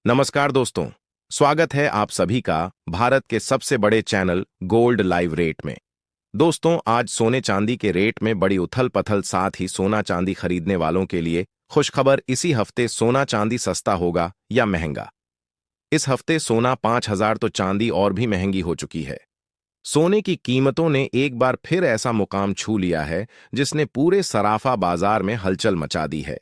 नमस्कार दोस्तों। स्वागत है आप सभी का भारत के सबसे बड़े चैनल गोल्ड लाइव रेट में। दोस्तों, आज सोने चांदी के रेट में बड़ी उथल पथल, साथ ही सोना चांदी खरीदने वालों के लिए खुशखबर। इसी हफ्ते सोना चांदी सस्ता होगा या महंगा। इस हफ्ते सोना 5,000 तो चांदी और भी महंगी हो चुकी है। सोने की कीमतों ने एक बार फिर ऐसा मुकाम छू लिया है जिसने पूरे सराफा बाजार में हलचल मचा दी है।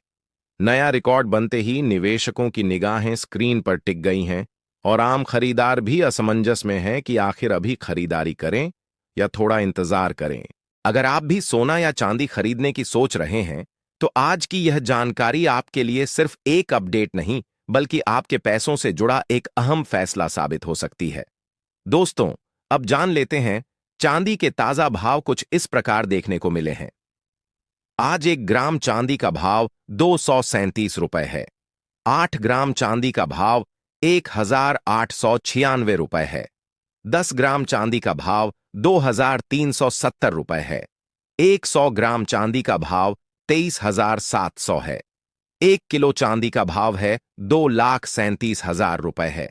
नया रिकॉर्ड बनते ही निवेशकों की निगाहें स्क्रीन पर टिक गई हैं और आम खरीदार भी असमंजस में हैं कि आखिर अभी खरीदारी करें या थोड़ा इंतजार करें। अगर आप भी सोना या चांदी खरीदने की सोच रहे हैं तो आज की यह जानकारी आपके लिए सिर्फ एक अपडेट नहीं, बल्कि आपके पैसों से जुड़ा एक अहम फैसला साबित हो सकती है। दोस्तों, अब जान लेते हैं। चांदी के ताजा भाव कुछ इस प्रकार देखने को मिले हैं। आज 1 ग्राम चांदी का भाव 237 रुपए है। 8 ग्राम चांदी का भाव 1,896 रुपए है। 10 ग्राम चांदी का भाव 2,370 रुपए है। 100 ग्राम चांदी का भाव 23,700 है। 1 किलो चांदी का भाव है 2,37,000 रुपए है।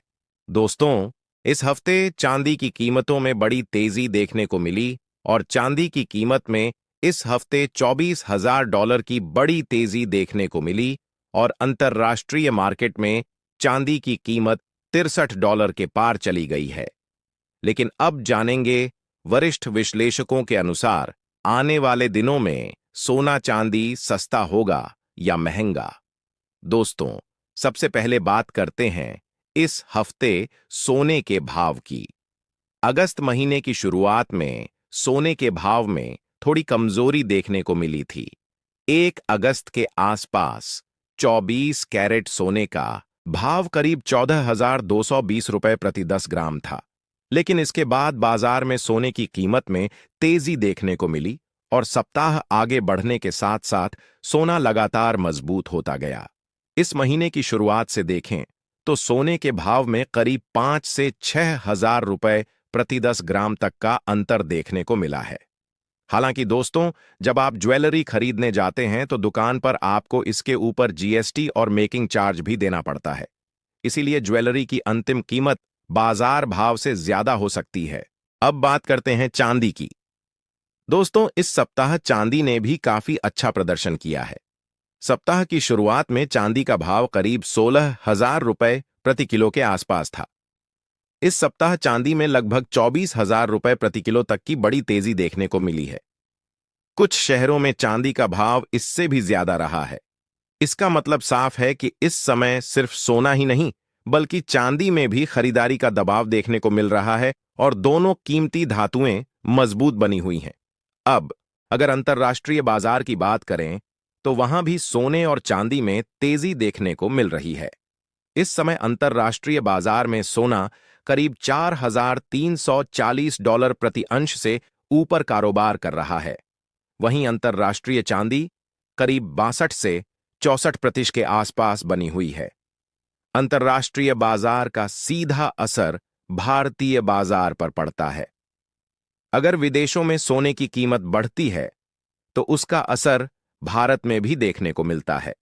दोस्तों, इस हफ्ते चांदी की कीमतों में बड़ी तेजी देखने को मिली और चांदी की कीमत में इस हफ्ते $24,000 की बड़ी तेजी देखने को मिली और अंतर्राष्ट्रीय मार्केट में चांदी की कीमत $63 के पार चली गई है। लेकिन अब जानेंगे, वरिष्ठ विश्लेषकों के अनुसार आने वाले दिनों में सोना चांदी सस्ता होगा या महंगा। दोस्तों, सबसे पहले बात करते हैं इस हफ्ते सोने के भाव की। अगस्त महीने की शुरुआत में सोने के भाव में थोड़ी कमजोरी देखने को मिली थी। 1 अगस्त के आसपास 24 कैरेट सोने का भाव करीब 14,220 रुपए प्रति 10 ग्राम था। लेकिन इसके बाद बाजार में सोने की कीमत में तेजी देखने को मिली और सप्ताह आगे बढ़ने के साथ साथ सोना लगातार मजबूत होता गया। इस महीने की शुरुआत से देखें तो सोने के भाव में करीब 5 से 6,000 रुपए प्रति 10 ग्राम तक का अंतर देखने को मिला है। हालांकि दोस्तों, जब आप ज्वेलरी खरीदने जाते हैं तो दुकान पर आपको इसके ऊपर जीएसटी और मेकिंग चार्ज भी देना पड़ता है। इसीलिए ज्वेलरी की अंतिम कीमत बाजार भाव से ज्यादा हो सकती है। अब बात करते हैं चांदी की। दोस्तों, इस सप्ताह चांदी ने भी काफी अच्छा प्रदर्शन किया है। सप्ताह की शुरुआत में चांदी का भाव करीब 16,000 रुपए प्रति किलो के आसपास था। इस सप्ताह चांदी में लगभग 24,000 रुपए प्रति किलो तक की बड़ी तेजी देखने को मिली है। कुछ शहरों में चांदी का भाव इससे भी ज्यादा रहा है। इसका मतलब साफ है कि इस समय सिर्फ सोना ही नहीं, बल्कि चांदी में भी खरीदारी का दबाव देखने को मिल रहा है और दोनों कीमती धातुएं मजबूत बनी हुई हैं। अब अगर अंतर्राष्ट्रीय बाजार की बात करें तो वहां भी सोने और चांदी में तेजी देखने को मिल रही है। इस समय अंतर्राष्ट्रीय बाजार में सोना करीब $4,340 प्रति अंश से ऊपर कारोबार कर रहा है। वहीं अंतर्राष्ट्रीय चांदी करीब 62 से 64% के आसपास बनी हुई है। अंतर्राष्ट्रीय बाजार का सीधा असर भारतीय बाजार पर पड़ता है। अगर विदेशों में सोने की कीमत बढ़ती है तो उसका असर भारत में भी देखने को मिलता है।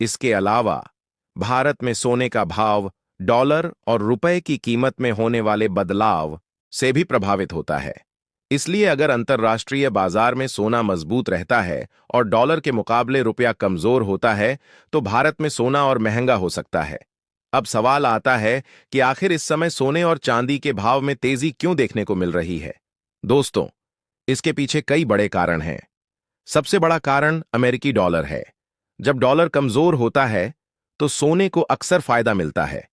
इसके अलावा भारत में सोने का भाव डॉलर और रुपए की कीमत में होने वाले बदलाव से भी प्रभावित होता है। इसलिए अगर अंतर्राष्ट्रीय बाजार में सोना मजबूत रहता है और डॉलर के मुकाबले रुपया कमजोर होता है तो भारत में सोना और महंगा हो सकता है। अब सवाल आता है कि आखिर इस समय सोने और चांदी के भाव में तेजी क्यों देखने को मिल रही है। दोस्तों, इसके पीछे कई बड़े कारण हैं। सबसे बड़ा कारण अमेरिकी डॉलर है। जब डॉलर कमजोर होता है तो सोने को अक्सर फायदा मिलता है।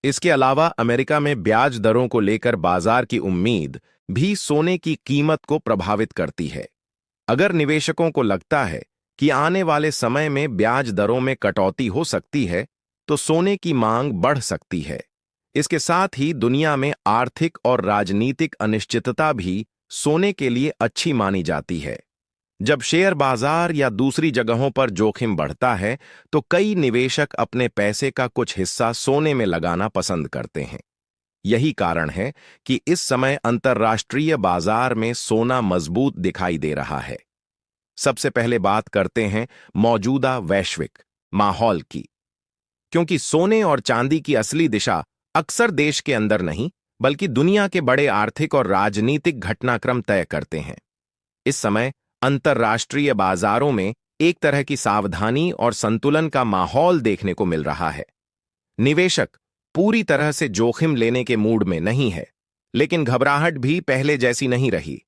इसके अलावा अमेरिका में ब्याज दरों को लेकर बाजार की उम्मीद भी सोने की कीमत को प्रभावित करती है। अगर निवेशकों को लगता है कि आने वाले समय में ब्याज दरों में कटौती हो सकती है तो सोने की मांग बढ़ सकती है। इसके साथ ही दुनिया में आर्थिक और राजनीतिक अनिश्चितता भी सोने के लिए अच्छी मानी जाती है। जब शेयर बाजार या दूसरी जगहों पर जोखिम बढ़ता है तो कई निवेशक अपने पैसे का कुछ हिस्सा सोने में लगाना पसंद करते हैं। यही कारण है कि इस समय अंतर्राष्ट्रीय बाजार में सोना मजबूत दिखाई दे रहा है। सबसे पहले बात करते हैं मौजूदा वैश्विक माहौल की। क्योंकि सोने और चांदी की असली दिशा अक्सर देश के अंदर नहीं बल्कि दुनिया के बड़े आर्थिक और राजनीतिक घटनाक्रम तय करते हैं। इस समय अंतर्राष्ट्रीय बाजारों में एक तरह की सावधानी और संतुलन का माहौल देखने को मिल रहा है। निवेशक पूरी तरह से जोखिम लेने के मूड में नहीं है, लेकिन घबराहट भी पहले जैसी नहीं रही।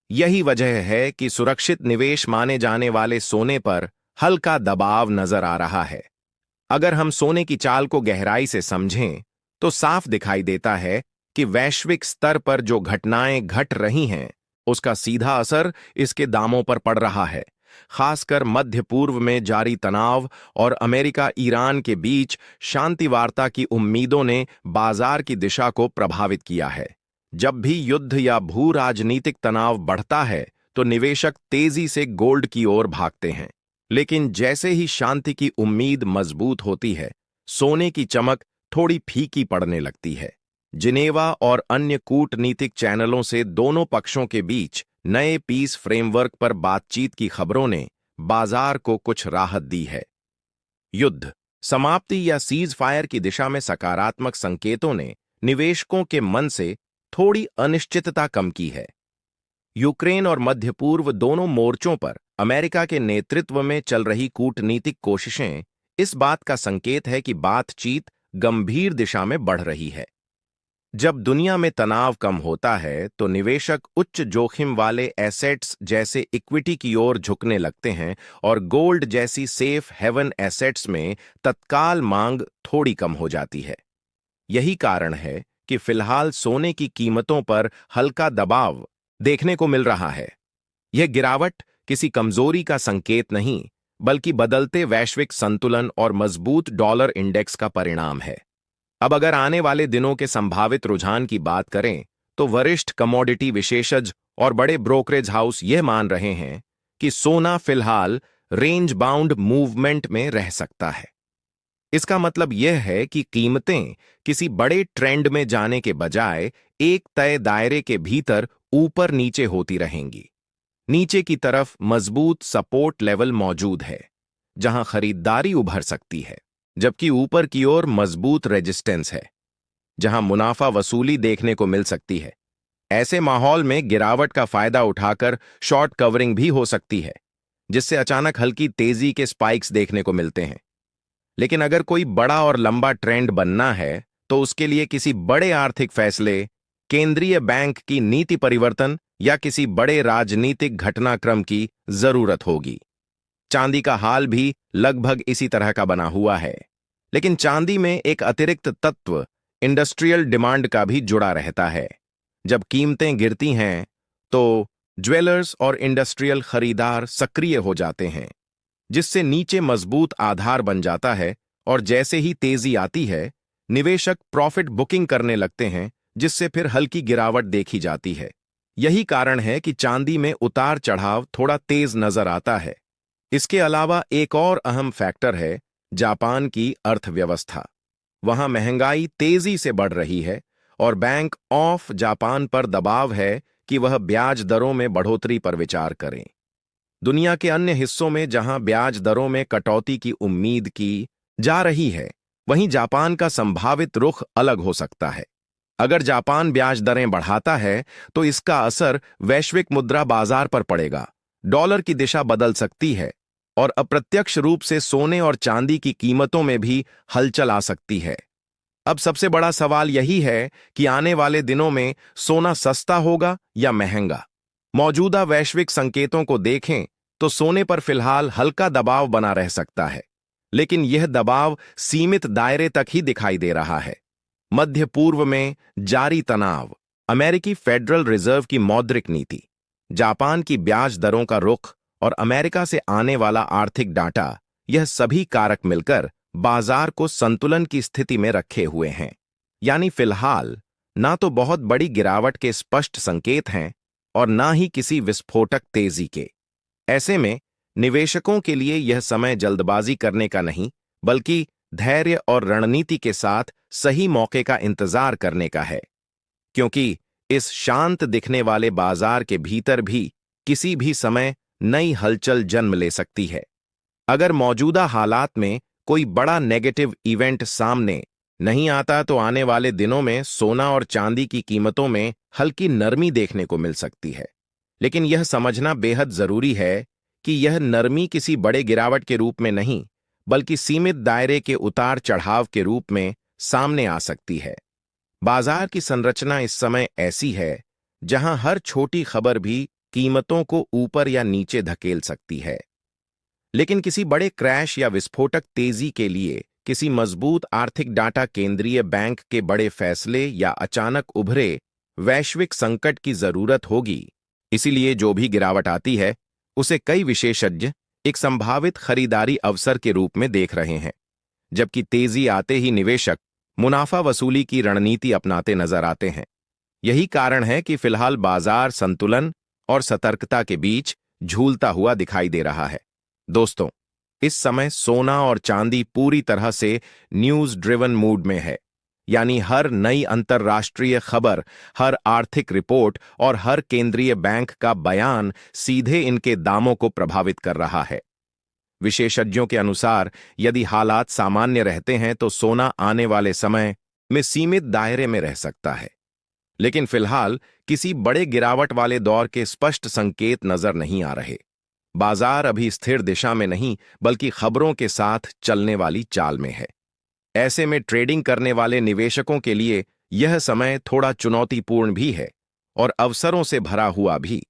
यही वजह है कि सुरक्षित निवेश माने जाने वाले सोने पर हल्का दबाव नजर आ रहा है। अगर हम सोने की चाल को गहराई से समझें तो साफ दिखाई देता है कि वैश्विक स्तर पर जो घटनाएं घट रही हैं उसका सीधा असर इसके दामों पर पड़ रहा है। खासकर मध्य पूर्व में जारी तनाव और अमेरिका ईरान के बीच शांति वार्ता की उम्मीदों ने बाजार की दिशा को प्रभावित किया है। जब भी युद्ध या भू राजनीतिक तनाव बढ़ता है तो निवेशक तेजी से गोल्ड की ओर भागते हैं, लेकिन जैसे ही शांति की उम्मीद मजबूत होती है, सोने की चमक थोड़ी फीकी पड़ने लगती है। जिनेवा और अन्य कूटनीतिक चैनलों से दोनों पक्षों के बीच नए पीस फ्रेमवर्क पर बातचीत की खबरों ने बाजार को कुछ राहत दी है। युद्ध समाप्ति या सीज फायर की दिशा में सकारात्मक संकेतों ने निवेशकों के मन से थोड़ी अनिश्चितता कम की है। यूक्रेन और मध्य पूर्व दोनों मोर्चों पर अमेरिका के नेतृत्व में चल रही कूटनीतिक कोशिशें इस बात का संकेत है कि बातचीत गंभीर दिशा में बढ़ रही है। जब दुनिया में तनाव कम होता है तो निवेशक उच्च जोखिम वाले एसेट्स जैसे इक्विटी की ओर झुकने लगते हैं और गोल्ड जैसी सेफ हेवन एसेट्स में तत्काल मांग थोड़ी कम हो जाती है। यही कारण है कि फिलहाल सोने की कीमतों पर हल्का दबाव देखने को मिल रहा है। यह गिरावट किसी कमजोरी का संकेत नहीं बल्कि बदलते वैश्विक संतुलन और मजबूत डॉलर इंडेक्स का परिणाम है। अब अगर आने वाले दिनों के संभावित रुझान की बात करें तो वरिष्ठ कमोडिटी विशेषज्ञ और बड़े ब्रोकरेज हाउस यह मान रहे हैं कि सोना फिलहाल रेंज बाउंड मूवमेंट में रह सकता है। इसका मतलब यह है कि कीमतें किसी बड़े ट्रेंड में जाने के बजाय एक तय दायरे के भीतर ऊपर नीचे होती रहेंगी। नीचे की तरफ मजबूत सपोर्ट लेवल मौजूद है जहां खरीदारी उभर सकती है, जबकि ऊपर की ओर मजबूत रेजिस्टेंस है जहां मुनाफा वसूली देखने को मिल सकती है। ऐसे माहौल में गिरावट का फायदा उठाकर शॉर्ट कवरिंग भी हो सकती है, जिससे अचानक हल्की तेजी के स्पाइक्स देखने को मिलते हैं। लेकिन अगर कोई बड़ा और लंबा ट्रेंड बनना है तो उसके लिए किसी बड़े आर्थिक फैसले, केंद्रीय बैंक की नीति परिवर्तन या किसी बड़े राजनीतिक घटनाक्रम की जरूरत होगी। चांदी का हाल भी लगभग इसी तरह का बना हुआ है, लेकिन चांदी में एक अतिरिक्त तत्व इंडस्ट्रियल डिमांड का भी जुड़ा रहता है। जब कीमतें गिरती हैं तो ज्वेलर्स और इंडस्ट्रियल खरीदार सक्रिय हो जाते हैं, जिससे नीचे मजबूत आधार बन जाता है और जैसे ही तेजी आती है निवेशक प्रॉफिट बुकिंग करने लगते हैं, जिससे फिर हल्की गिरावट देखी जाती है। यही कारण है कि चांदी में उतार चढ़ाव थोड़ा तेज नजर आता है। इसके अलावा एक और अहम फैक्टर है जापान की अर्थव्यवस्था। वहां महंगाई तेजी से बढ़ रही है और बैंक ऑफ जापान पर दबाव है कि वह ब्याज दरों में बढ़ोतरी पर विचार करें। दुनिया के अन्य हिस्सों में जहां ब्याज दरों में कटौती की उम्मीद की जा रही है, वहीं जापान का संभावित रुख अलग हो सकता है। अगर जापान ब्याज दरें बढ़ाता है तो इसका असर वैश्विक मुद्रा बाजार पर पड़ेगा, डॉलर की दिशा बदल सकती है और अप्रत्यक्ष रूप से सोने और चांदी की कीमतों में भी हलचल आ सकती है। अब सबसे बड़ा सवाल यही है कि आने वाले दिनों में सोना सस्ता होगा या महंगा। मौजूदा वैश्विक संकेतों को देखें तो सोने पर फिलहाल हल्का दबाव बना रह सकता है, लेकिन यह दबाव सीमित दायरे तक ही दिखाई दे रहा है। मध्य पूर्व में जारी तनाव, अमेरिकी फेडरल रिजर्व की मौद्रिक नीति, जापान की ब्याज दरों का रुख और अमेरिका से आने वाला आर्थिक डाटा, यह सभी कारक मिलकर बाजार को संतुलन की स्थिति में रखे हुए हैं। यानी फिलहाल ना तो बहुत बड़ी गिरावट के स्पष्ट संकेत हैं और ना ही किसी विस्फोटक तेजी के। ऐसे में निवेशकों के लिए यह समय जल्दबाजी करने का नहीं बल्कि धैर्य और रणनीति के साथ सही मौके का इंतजार करने का है, क्योंकि इस शांत दिखने वाले बाजार के भीतर भी किसी भी समय नई हलचल जन्म ले सकती है। अगर मौजूदा हालात में कोई बड़ा नेगेटिव इवेंट सामने नहीं आता तो आने वाले दिनों में सोना और चांदी की कीमतों में हल्की नरमी देखने को मिल सकती है। लेकिन यह समझना बेहद जरूरी है कि यह नरमी किसी बड़े गिरावट के रूप में नहीं, बल्कि सीमित दायरे के उतार चढ़ाव के रूप में सामने आ सकती है। बाजार की संरचना इस समय ऐसी है जहां हर छोटी खबर भी कीमतों को ऊपर या नीचे धकेल सकती है। लेकिन किसी बड़े क्रैश या विस्फोटक तेजी के लिए किसी मजबूत आर्थिक डाटा, केंद्रीय बैंक के बड़े फैसले या अचानक उभरे वैश्विक संकट की जरूरत होगी। इसीलिए जो भी गिरावट आती है उसे कई विशेषज्ञ एक संभावित खरीदारी अवसर के रूप में देख रहे हैं, जबकि तेजी आते ही निवेशक मुनाफा वसूली की रणनीति अपनाते नजर आते हैं। यही कारण है कि फिलहाल बाजार संतुलन और सतर्कता के बीच झूलता हुआ दिखाई दे रहा है। दोस्तों, इस समय सोना और चांदी पूरी तरह से न्यूज ड्रिवन मूड में है, यानी हर नई अंतर्राष्ट्रीय खबर, हर आर्थिक रिपोर्ट और हर केंद्रीय बैंक का बयान सीधे इनके दामों को प्रभावित कर रहा है। विशेषज्ञों के अनुसार यदि हालात सामान्य रहते हैं तो सोना आने वाले समय में सीमित दायरे में रह सकता है। लेकिन फिलहाल किसी बड़े गिरावट वाले दौर के स्पष्ट संकेत नजर नहीं आ रहे। बाजार अभी स्थिर दिशा में नहीं, बल्कि खबरों के साथ चलने वाली चाल में है। ऐसे में ट्रेडिंग करने वाले निवेशकों के लिए यह समय थोड़ा चुनौतीपूर्ण भी है और अवसरों से भरा हुआ भी।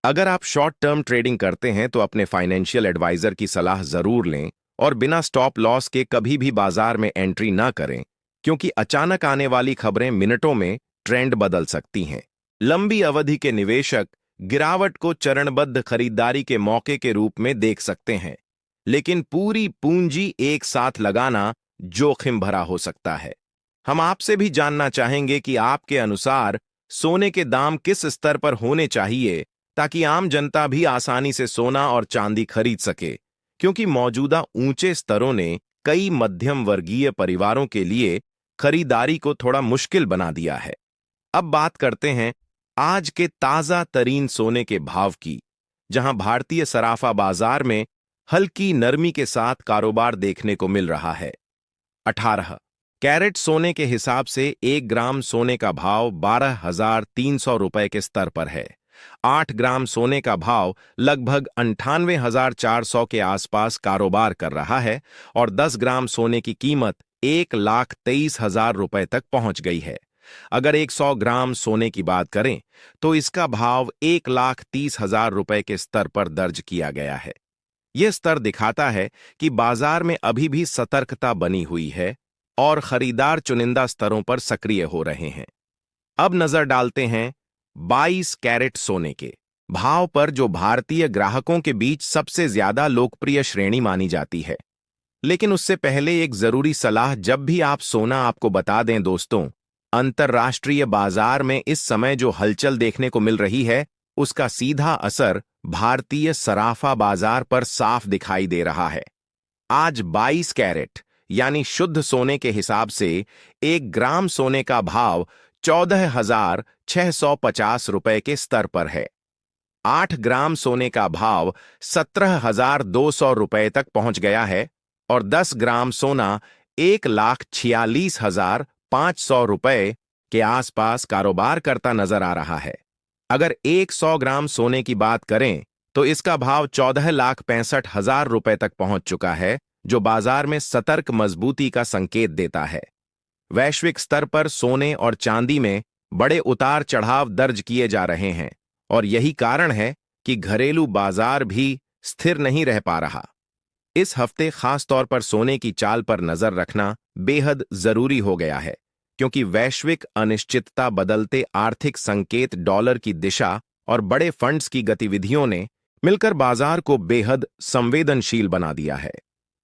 अगर आप शॉर्ट टर्म ट्रेडिंग करते हैं तो अपने फाइनेंशियल एडवाइजर की सलाह जरूर लें और बिना स्टॉप लॉस के कभी भी बाजार में एंट्री ना करें, क्योंकि अचानक आने वाली खबरें मिनटों में ट्रेंड बदल सकती हैं। लंबी अवधि के निवेशक गिरावट को चरणबद्ध खरीदारी के मौके के रूप में देख सकते हैं, लेकिन पूरी पूंजी एक साथ लगाना जोखिम भरा हो सकता है। हम आपसे भी जानना चाहेंगे कि आपके अनुसार सोने के दाम किस स्तर पर होने चाहिए ताकि आम जनता भी आसानी से सोना और चांदी खरीद सके, क्योंकि मौजूदा ऊंचे स्तरों ने कई मध्यम वर्गीय परिवारों के लिए खरीदारी को थोड़ा मुश्किल बना दिया है। अब बात करते हैं आज के ताजा तरीन सोने के भाव की, जहां भारतीय सराफा बाजार में हल्की नरमी के साथ कारोबार देखने को मिल रहा है। 18 कैरेट सोने के हिसाब से 1 ग्राम सोने का भाव 12,300 रुपए के स्तर पर है। 8 ग्राम सोने का भाव लगभग 98,400 के आसपास कारोबार कर रहा है और 10 ग्राम सोने की कीमत 1,23,000 रुपए तक पहुंच गई है। अगर 100 ग्राम सोने की बात करें तो इसका भाव 1,30,000 रुपए के स्तर पर दर्ज किया गया है। यह स्तर दिखाता है कि बाजार में अभी भी सतर्कता बनी हुई है और खरीदार चुनिंदा स्तरों पर सक्रिय हो रहे हैं। अब नजर डालते हैं 22 कैरेट सोने के भाव पर, जो भारतीय ग्राहकों के बीच सबसे ज्यादा लोकप्रिय श्रेणी मानी जाती है। लेकिन उससे पहले एक जरूरी सलाह, जब भी आप सोना, आपको बता दें दोस्तों, अंतर्राष्ट्रीय बाजार में इस समय जो हलचल देखने को मिल रही है उसका सीधा असर भारतीय सराफा बाजार पर साफ दिखाई दे रहा है। आज 22 कैरेट यानी शुद्ध सोने के हिसाब से 1 ग्राम सोने का भाव 14,650 रुपए के स्तर पर है। 8 ग्राम सोने का भाव 17,200 रुपए तक पहुंच गया है और 10 ग्राम सोना 1,46,500 रुपए के आसपास कारोबार करता नजर आ रहा है। अगर 100 ग्राम सोने की बात करें तो इसका भाव 14,65,000 रुपए तक पहुंच चुका है, जो बाजार में सतर्क मजबूती का संकेत देता है। वैश्विक स्तर पर सोने और चांदी में बड़े उतार चढ़ाव दर्ज किए जा रहे हैं और यही कारण है कि घरेलू बाजार भी स्थिर नहीं रह पा रहा। इस हफ्ते खास तौर पर सोने की चाल पर नजर रखना बेहद जरूरी हो गया है, क्योंकि वैश्विक अनिश्चितता, बदलते आर्थिक संकेत, डॉलर की दिशा और बड़े फंड्स की गतिविधियों ने मिलकर बाजार को बेहद संवेदनशील बना दिया है।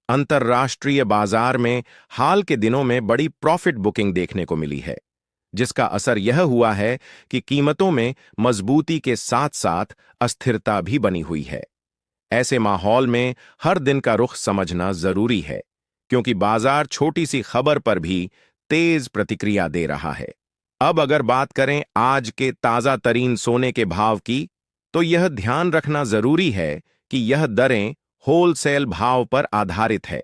अंतर्राष्ट्रीय बाजार में हाल के दिनों में बड़ी प्रॉफिट बुकिंग देखने को मिली है, जिसका असर यह हुआ है कि कीमतों में मजबूती के साथ साथ अस्थिरता भी बनी हुई है। ऐसे माहौल में हर दिन का रुख समझना जरूरी है, क्योंकि बाजार छोटी सी खबर पर भी तेज प्रतिक्रिया दे रहा है। अब अगर बात करें आज के ताजा तरीन सोने के भाव की, तो यह ध्यान रखना जरूरी है कि यह दरें होलसेल भाव पर आधारित है।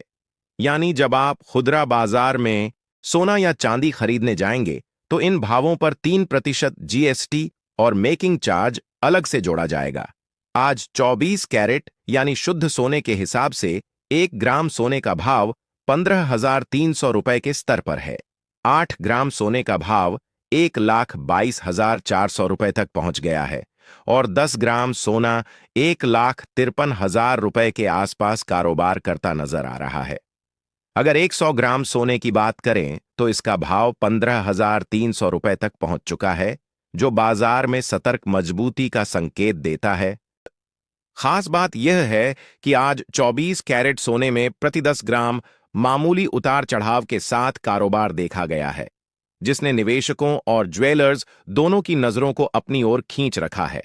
यानी जब आप खुदरा बाजार में सोना या चांदी खरीदने जाएंगे तो इन भावों पर 3% जीएसटी और मेकिंग चार्ज अलग से जोड़ा जाएगा। आज 24 कैरेट यानी शुद्ध सोने के हिसाब से 1 ग्राम सोने का भाव 15,300 रुपए के स्तर पर है। 8 ग्राम सोने का भाव 1,22,400 रुपए तक पहुंच गया है और 10 ग्राम सोना 1,53,000 रुपए के आसपास कारोबार करता नजर आ रहा है। अगर 100 ग्राम सोने की बात करें तो इसका भाव 15,300 रुपए तक पहुंच चुका है, जो बाजार में सतर्क मजबूती का संकेत देता है। खास बात यह है कि आज 24 कैरेट सोने में प्रति 10 ग्राम मामूली उतार चढ़ाव के साथ कारोबार देखा गया है, जिसने निवेशकों और ज्वेलर्स दोनों की नजरों को अपनी ओर खींच रखा है।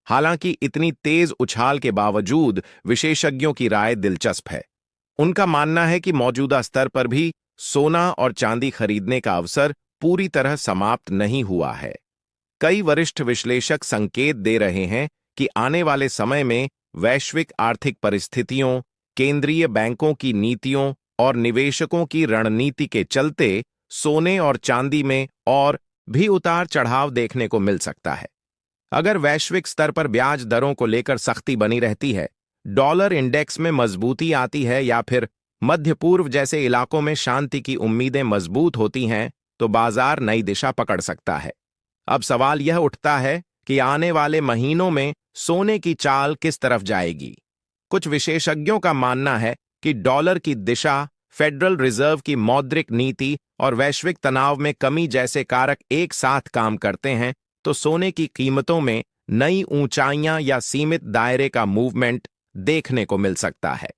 हालांकि इतनी तेज उछाल के बावजूद विशेषज्ञों की राय दिलचस्प है। उनका मानना है कि मौजूदा स्तर पर भी सोना और चांदी खरीदने का अवसर पूरी तरह समाप्त नहीं हुआ है। कई वरिष्ठ विश्लेषक संकेत दे रहे हैं कि आने वाले समय में वैश्विक आर्थिक परिस्थितियों, केंद्रीय बैंकों की नीतियों और निवेशकों की रणनीति के चलते सोने और चांदी में और भी उतार चढ़ाव देखने को मिल सकता है। अगर वैश्विक स्तर पर ब्याज दरों को लेकर सख्ती बनी रहती है, डॉलर इंडेक्स में मजबूती आती है या फिर मध्य पूर्व जैसे इलाकों में शांति की उम्मीदें मजबूत होती हैं, तो बाजार नई दिशा पकड़ सकता है। अब सवाल यह उठता है कि आने वाले महीनों में सोने की चाल किस तरफ जाएगी। कुछ विशेषज्ञों का मानना है कि डॉलर की दिशा, फेडरल रिजर्व की मौद्रिक नीति और वैश्विक तनाव में कमी जैसे कारक एक साथ काम करते हैं, तो सोने की कीमतों में नई ऊंचाइयां या सीमित दायरे का मूवमेंट देखने को मिल सकता है।